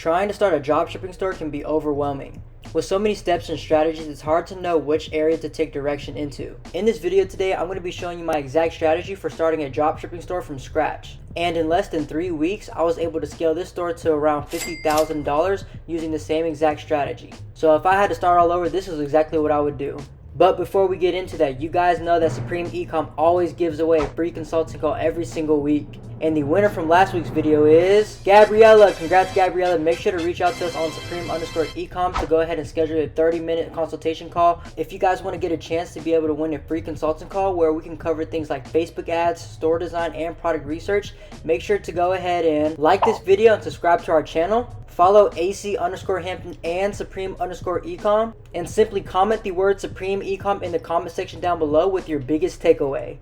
Trying to start a dropshipping store can be overwhelming. With so many steps and strategies, it's hard to know which area to take direction into. In this video today, I'm going to be showing you my exact strategy for starting a dropshipping store from scratch. And in less than 3 weeks, I was able to scale this store to around $50,000 using the same exact strategy. So if I had to start all over, this is exactly what I would do. But before we get into that, you guys know that Supreme Ecom always gives away a free consulting call every single week. And the winner from last week's video is Gabriella. Congrats, Gabriella. Make sure to reach out to us on Supreme_Ecom to go ahead and schedule a 30-minute consultation call. If you guys want to get a chance to be able to win a free consulting call where we can cover things like Facebook ads, store design, and product research, make sure to go ahead and like this video and subscribe to our channel. Follow AC_Hampton and Supreme_Ecom, and simply comment the word Supreme Ecom in the comment section down below with your biggest takeaway.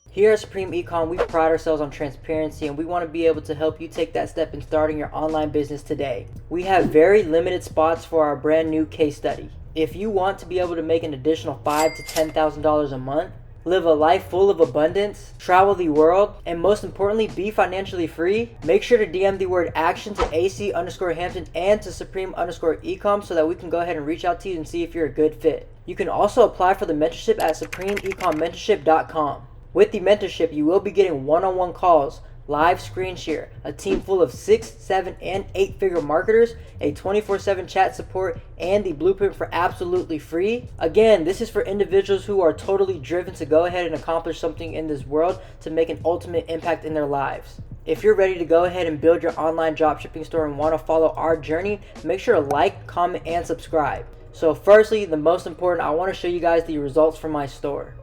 Here at Supreme Ecom, we pride ourselves on transparency, and we want to be able to help you take that step in starting your online business today. We have very limited spots for our brand new case study. If you want to be able to make an additional $5,000 to $10,000 a month, live a life full of abundance, travel the world, and most importantly, be financially free, make sure to DM the word action to AC_Hampton and to Supreme_Ecom so that we can go ahead and reach out to you and see if you're a good fit. You can also apply for the mentorship at SupremeEcomMentorship.com. With the mentorship, you will be getting one-on-one calls, live screen share, a team full of 6, 7, and 8-figure marketers, a 24/7 chat support, and the blueprint for absolutely free. Again, this is for individuals who are totally driven to go ahead and accomplish something in this world to make an ultimate impact in their lives. If you're ready to go ahead and build your online dropshipping store and want to follow our journey, make sure to like, comment, and subscribe. So firstly, the most important, I want to show you guys the results from my store.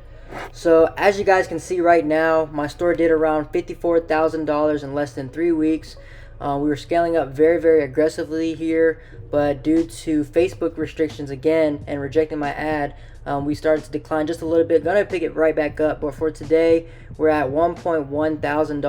So as you guys can see right now, my store did around $54,000 in less than 3 weeks. We were scaling up very aggressively here, but due to Facebook restrictions again and rejecting my ad, we started to decline just a little bit. Gonna pick it right back up, but for today we're at $1.1 thousand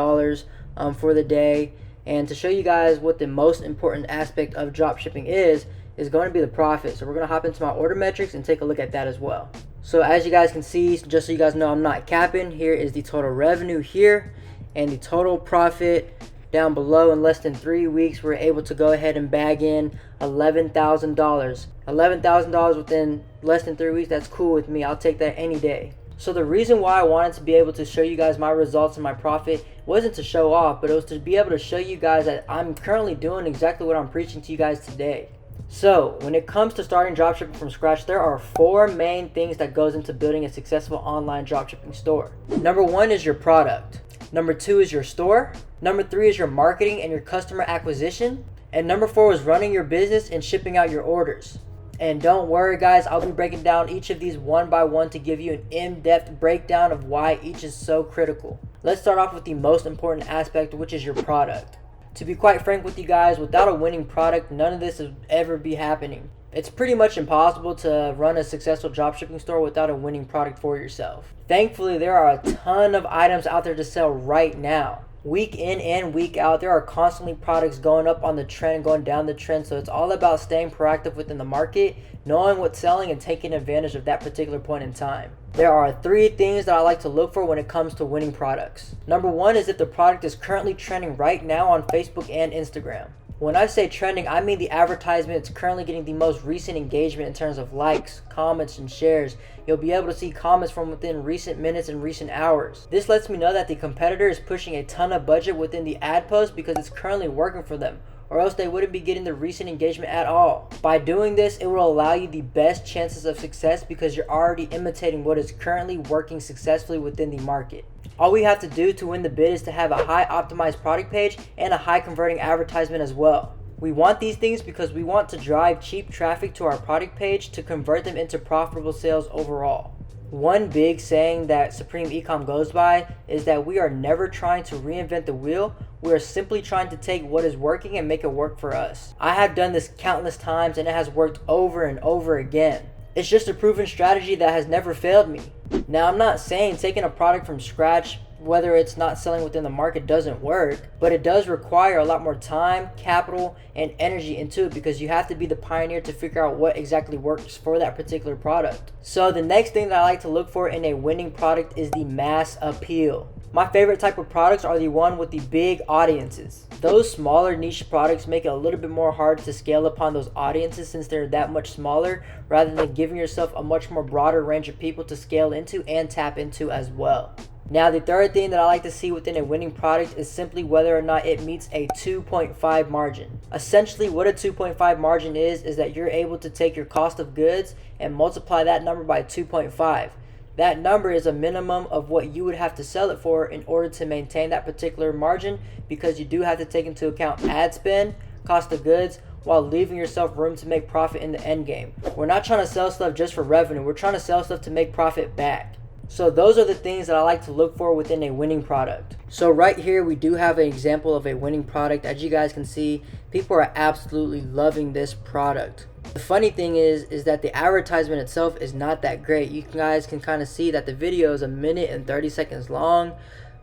for the day. And to show you guys what the most important aspect of dropshipping is going to be the profit. So we're gonna hop into my order metrics and take a look at that as well. So as you guys can see, just so you guys know I'm not capping, here is the total revenue here and the total profit down below. In less than 3 weeks, we're able to go ahead and bag in $11,000. $11,000 within less than 3 weeks, that's cool with me. I'll take that any day. So the reason why I wanted to be able to show you guys my results and my profit wasn't to show off, but it was to be able to show you guys that I'm currently doing exactly what I'm preaching to you guys today. So when it comes to starting dropshipping from scratch, there are 4 main things that goes into building a successful online dropshipping store. Number 1 is your product. Number 2 is your store. Number 3 is your marketing and your customer acquisition. And number 4 is running your business and shipping out your orders. And don't worry guys, I'll be breaking down each of these one by one to give you an in-depth breakdown of why each is so critical. Let's start off with the most important aspect, which is your product. To be quite frank with you guys, without a winning product, none of this would ever be happening. It's pretty much impossible to run a successful dropshipping store without a winning product for yourself. Thankfully, there are a ton of items out there to sell right now. Week in and week out, there are constantly products going up on the trend, going down the trend. So it's all about staying proactive within the market, knowing what's selling, and taking advantage of that particular point in time. There are 3 things that I like to look for when it comes to winning products. Number 1 is if the product is currently trending right now on Facebook and Instagram. When I say trending, I mean the advertisement is currently getting the most recent engagement in terms of likes, comments, and shares. You'll be able to see comments from within recent minutes and recent hours. This lets me know that the competitor is pushing a ton of budget within the ad post because it's currently working for them, or else they wouldn't be getting the recent engagement at all. By doing this, it will allow you the best chances of success because you're already imitating what is currently working successfully within the market. All we have to do to win the bid is to have a high optimized product page and a high converting advertisement as well. We want these things because we want to drive cheap traffic to our product page to convert them into profitable sales overall. One big saying that Supreme Ecom goes by is that we are never trying to reinvent the wheel. We are simply trying to take what is working and make it work for us. I have done this countless times and it has worked over and over again. It's just a proven strategy that has never failed me. Now, I'm not saying taking a product from scratch, whether it's not selling within the market, doesn't work, but it does require a lot more time, capital, and energy into it, because you have to be the pioneer to figure out what exactly works for that particular product. So the next thing that I like to look for in a winning product is the mass appeal. My favorite type of products are the one with the big audiences. Those smaller niche products make it a little bit more hard to scale upon those audiences since they're that much smaller, rather than giving yourself a much more broader range of people to scale into and tap into as well. Now, the third thing that I like to see within a winning product is simply whether or not it meets a 2.5 margin. Essentially, what a 2.5 margin is that you're able to take your cost of goods and multiply that number by 2.5. That number is a minimum of what you would have to sell it for in order to maintain that particular margin, because you do have to take into account ad spend, cost of goods, while leaving yourself room to make profit in the end game. We're not trying to sell stuff just for revenue. We're trying to sell stuff to make profit back. So those are the things that I like to look for within a winning product. So right here, we do have an example of a winning product. As you guys can see, people are absolutely loving this product. The funny thing is that the advertisement itself is not that great. You guys can kind of see that the video is 1 minute and 30 seconds long.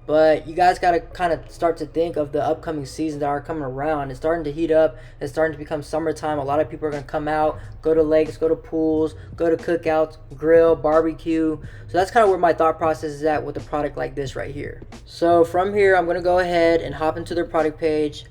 But you guys got to kind of start to think of the upcoming seasons that are coming around. It's starting to heat up. It's starting to become summertime. A lot of people are going to come out, go to lakes, go to pools, go to cookouts, grill, barbecue. So that's kind of where my thought process is at with a product like this right here. So from here, I'm going to go ahead and hop into their product page.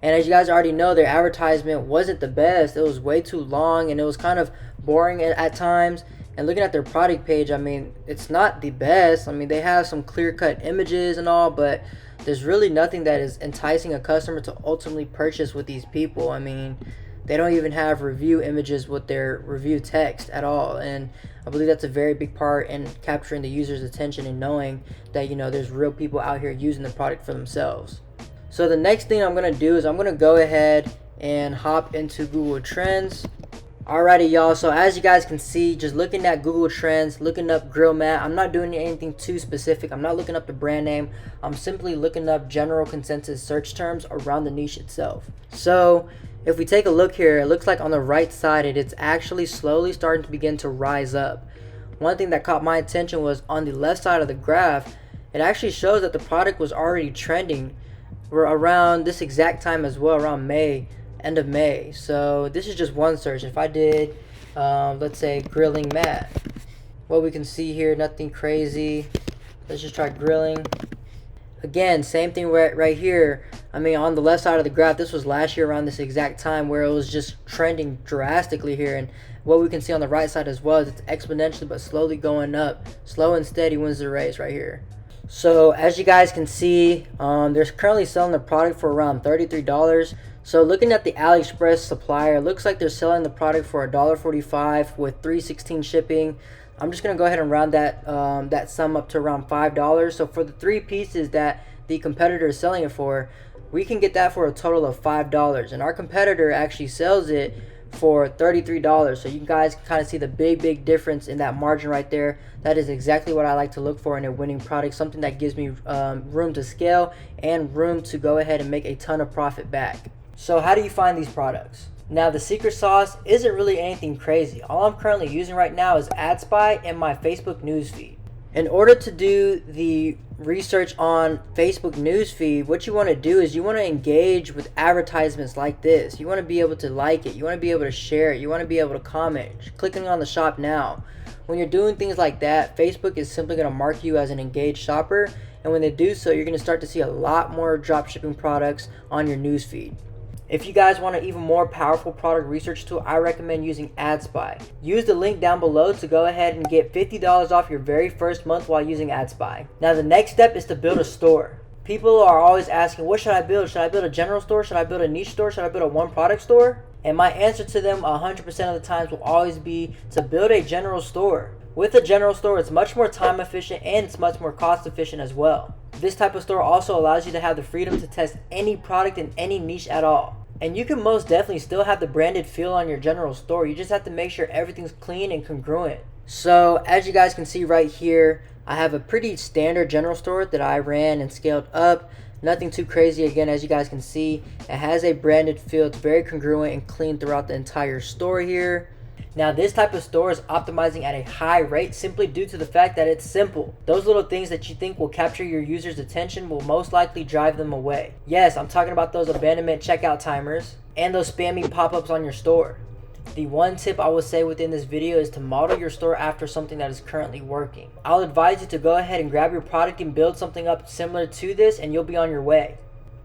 And as you guys already know, their advertisement wasn't the best. It was way too long and it was kind of boring at times. And looking at their product page, I mean, it's not the best. I mean, they have some clear-cut images and all, but there's really nothing that is enticing a customer to ultimately purchase with these people. I mean, they don't even have review images with their review text at all. And I believe that's a very big part in capturing the user's attention and knowing that, you know, there's real people out here using the product for themselves. So the next thing I'm going to do is I'm going to go ahead and hop into Google Trends. Alrighty, y'all, so as you guys can see, just looking at Google Trends, looking up grill mat, I'm not doing anything too specific. I'm not looking up the brand name. I'm simply looking up general consensus search terms around the niche itself. So if we take a look here, it looks like on the right side, it's actually slowly starting to begin to rise up. One thing that caught my attention was on the left side of the graph, it actually shows that the product was already trending around this exact time as well, around end of May. So this is just one search. If I did let's say grilling mat, what we can see here, nothing crazy. Let's just try grilling. Again, same thing right here. I mean, on the left side of the graph, this was last year around this exact time where it was just trending drastically here. And what we can see on the right side as well is it's exponentially but slowly going up. Slow and steady wins the race right here. So as you guys can see, they're currently selling the product for around $33. So looking at the AliExpress supplier, it looks like they're selling the product for $1.45 with $3.16 shipping. I'm just gonna go ahead and round that sum up to around $5. So for the 3 pieces that the competitor is selling it for, we can get that for a total of $5. And our competitor actually sells it for $33. So you guys can kind of see the big difference in that margin right there. That is exactly what I like to look for in a winning product, something that gives me room to scale and room to go ahead and make a ton of profit back. So how do you find these products? Now, the secret sauce isn't really anything crazy. All I'm currently using right now is AdSpy and my Facebook newsfeed. In order to do the research on Facebook newsfeed, what you want to do is you want to engage with advertisements like this. You want to be able to like it. You want to be able to share it. You want to be able to comment, clicking on the shop now. When you're doing things like that, Facebook is simply going to mark you as an engaged shopper. And when they do so, you're going to start to see a lot more dropshipping products on your newsfeed. If you guys want an even more powerful product research tool, I recommend using AdSpy. Use the link down below to go ahead and get $50 off your very first month while using AdSpy. Now, the next step is to build a store. People are always asking, what should I build? Should I build a general store? Should I build a niche store? Should I build a one product store? And my answer to them 100% of the times will always be to build a general store. With a general store, it's much more time efficient and it's much more cost efficient as well. This type of store also allows you to have the freedom to test any product in any niche at all. And you can most definitely still have the branded feel on your general store. You just have to make sure everything's clean and congruent. So as you guys can see right here, I have a pretty standard general store that I ran and scaled up. Nothing too crazy. Again, as you guys can see, it has a branded feel. It's very congruent and clean throughout the entire store here. Now this type of store is optimizing at a high rate simply due to the fact that it's simple. Those little things that you think will capture your users' attention will most likely drive them away. Yes, I'm talking about those abandonment checkout timers and those spammy pop-ups on your store. The one tip I will say within this video is to model your store after something that is currently working. I'll advise you to go ahead and grab your product and build something up similar to this, and you'll be on your way.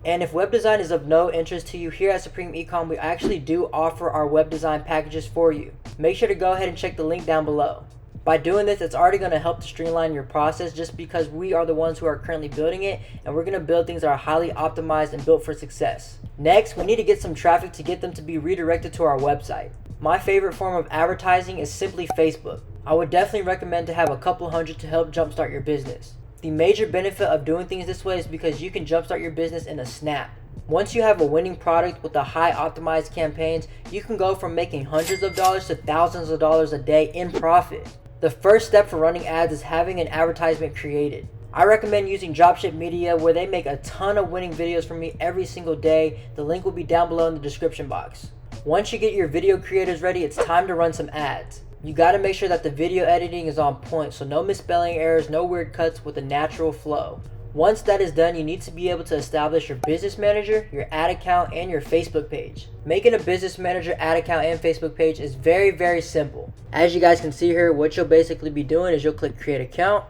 And if web design is of no interest to you, here at Supreme Ecom, we actually do offer our web design packages for you. Make sure to go ahead and check the link down below. By doing this, it's already going to help to streamline your process just because we are the ones who are currently building it, and we're going to build things that are highly optimized and built for success. Next, we need to get some traffic to get them to be redirected to our website. My favorite form of advertising is simply Facebook. I would definitely recommend to have a couple hundred to help jumpstart your business. The major benefit of doing things this way is because you can jumpstart your business in a snap. Once you have a winning product with the high optimized campaigns, you can go from making hundreds of dollars to thousands of dollars a day in profit. The first step for running ads is having an advertisement created. I recommend using Dropship Media, where they make a ton of winning videos for me every single day. The link will be down below in the description box. Once you get your video creators ready, it's time to run some ads. You gotta make sure that the video editing is on point, so no misspelling errors, no weird cuts, with a natural flow. Once that is done, you need to be able to establish your business manager, your ad account, and your Facebook page. Making a business manager, ad account, and Facebook page is very simple. As you guys can see here, what you'll basically be doing is you'll click create account.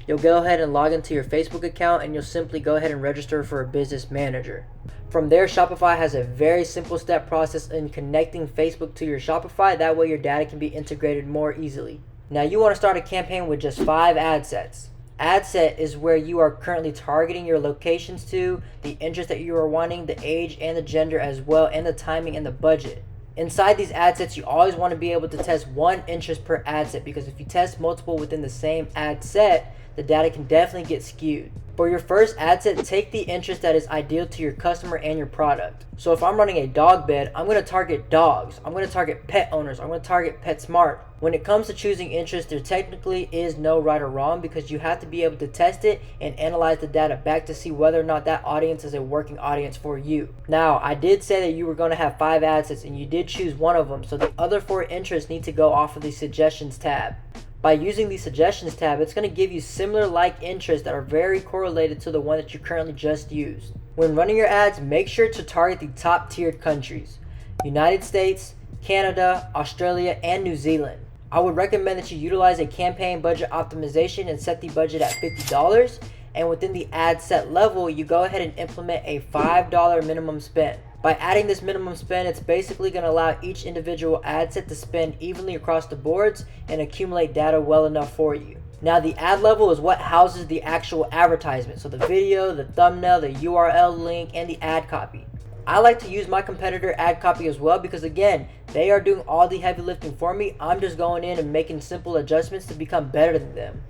You'll go ahead and log into your Facebook account, and you'll simply go ahead and register for a business manager. From there, Shopify has a very simple step process in connecting Facebook to your Shopify. That way your data can be integrated more easily. Now you want to start a campaign with just 5 ad sets. Ad set is where you are currently targeting your locations to, the interest that you are wanting, the age and the gender as well, and the timing and the budget. Inside these ad sets, you always want to be able to test one interest per ad set, because if you test multiple within the same ad set, the data can definitely get skewed. For your first ad set, take the interest that is ideal to your customer and your product. So if I'm running a dog bed, I'm going to target dogs. I'm going to target pet owners. I'm going to target PetSmart. When it comes to choosing interest, there technically is no right or wrong, because you have to be able to test it and analyze the data back to see whether or not that audience is a working audience for you. Now, I did say that you were going to have 5 ad sets, and you did choose one of them, so the other 4 interests need to go off of the suggestions tab. By using the suggestions tab, it's going to give you similar like interests that are very correlated to the one that you currently just used. When running your ads, make sure to target the top tiered countries: United States, Canada, Australia, and New Zealand. I would recommend that you utilize a campaign budget optimization and set the budget at $50, and within the ad set level, you go ahead and implement a $5 minimum spend. By adding this minimum spend, it's basically going to allow each individual ad set to spend evenly across the boards and accumulate data well enough for you. Now, the ad level is what houses the actual advertisement, so the video, the thumbnail, the URL link, and the ad copy. I like to use my competitor ad copy as well, because again, they are doing all the heavy lifting for me. I'm just going in and making simple adjustments to become better than them.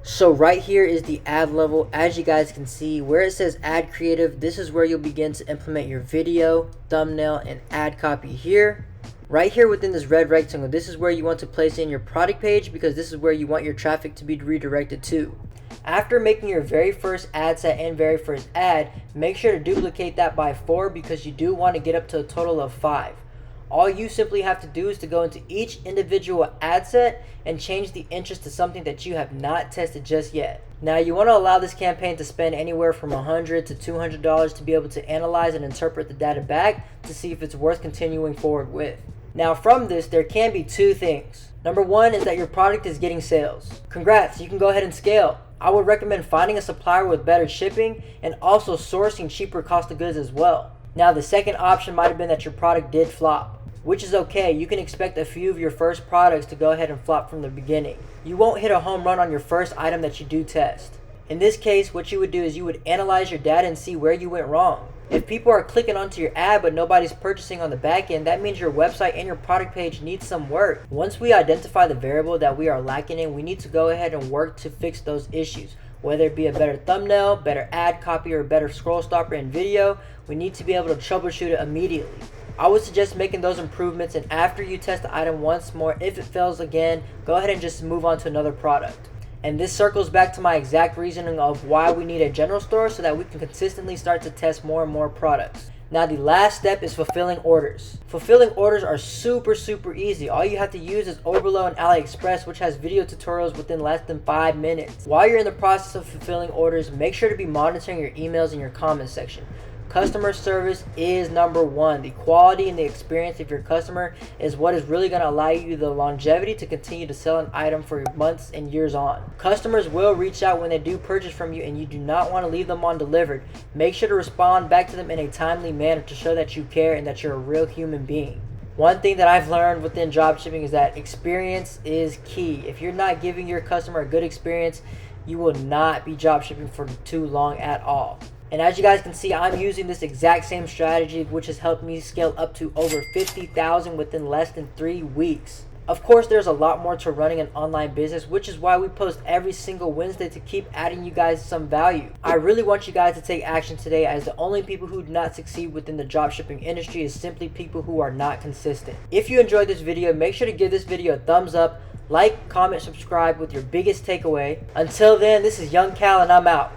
So right here is the ad level. As you guys can see, where it says ad creative, this is where you'll begin to implement your video, thumbnail, and ad copy here. Right here within this red rectangle, this is where you want to place in your product page, because this is where you want your traffic to be redirected to. After making your very first ad set and very first ad, make sure to duplicate that by 4, because you do want to get up to a total of 5. All you simply have to do is to go into each individual ad set and change the interest to something that you have not tested just yet. Now, you want to allow this campaign to spend anywhere from $100 to $200 to be able to analyze and interpret the data back to see if it's worth continuing forward with. Now, from this, there can be 2 things. Number 1 is that your product is getting sales. Congrats, you can go ahead and scale. I would recommend finding a supplier with better shipping and also sourcing cheaper cost of goods as well. Now, the second option might have been that your product did flop, which is okay. You can expect a few of your first products to go ahead and flop from the beginning. You won't hit a home run on your first item that you do test. In this case, what you would do is you would analyze your data and see where you went wrong. If people are clicking onto your ad but nobody's purchasing on the back end, that means your website and your product page needs some work. Once we identify the variable that we are lacking in, we need to go ahead and work to fix those issues. Whether it be a better thumbnail, better ad copy, or better scroll stopper in video, we need to be able to troubleshoot it immediately. I would suggest making those improvements, and after you test the item once more, if it fails again, go ahead and just move on to another product. And this circles back to my exact reasoning of why we need a general store, so that we can consistently start to test more and more products. Now the last step is fulfilling orders. Fulfilling orders are super easy. All you have to use is Oberlo and AliExpress, which has video tutorials within less than 5 minutes. While you're in the process of fulfilling orders, make sure to be monitoring your emails in your comments section. Customer service is number one. The quality and the experience of your customer is what is really going to allow you the longevity to continue to sell an item for months and years on. Customers will reach out when they do purchase from you, and you do not want to leave them undelivered. Make sure to respond back to them in a timely manner to show that you care and that you're a real human being. One thing that I've learned within dropshipping is that experience is key. If you're not giving your customer a good experience, you will not be dropshipping for too long at all. And as you guys can see, I'm using this exact same strategy, which has helped me scale up to over 50,000 within less than 3 weeks. Of course, there's a lot more to running an online business, which is why we post every single Wednesday to keep adding you guys some value. I really want you guys to take action today, as the only people who do not succeed within the dropshipping industry is simply people who are not consistent. If you enjoyed this video, make sure to give this video a thumbs up, like, comment, subscribe with your biggest takeaway. Until then, this is Young Cal and I'm out.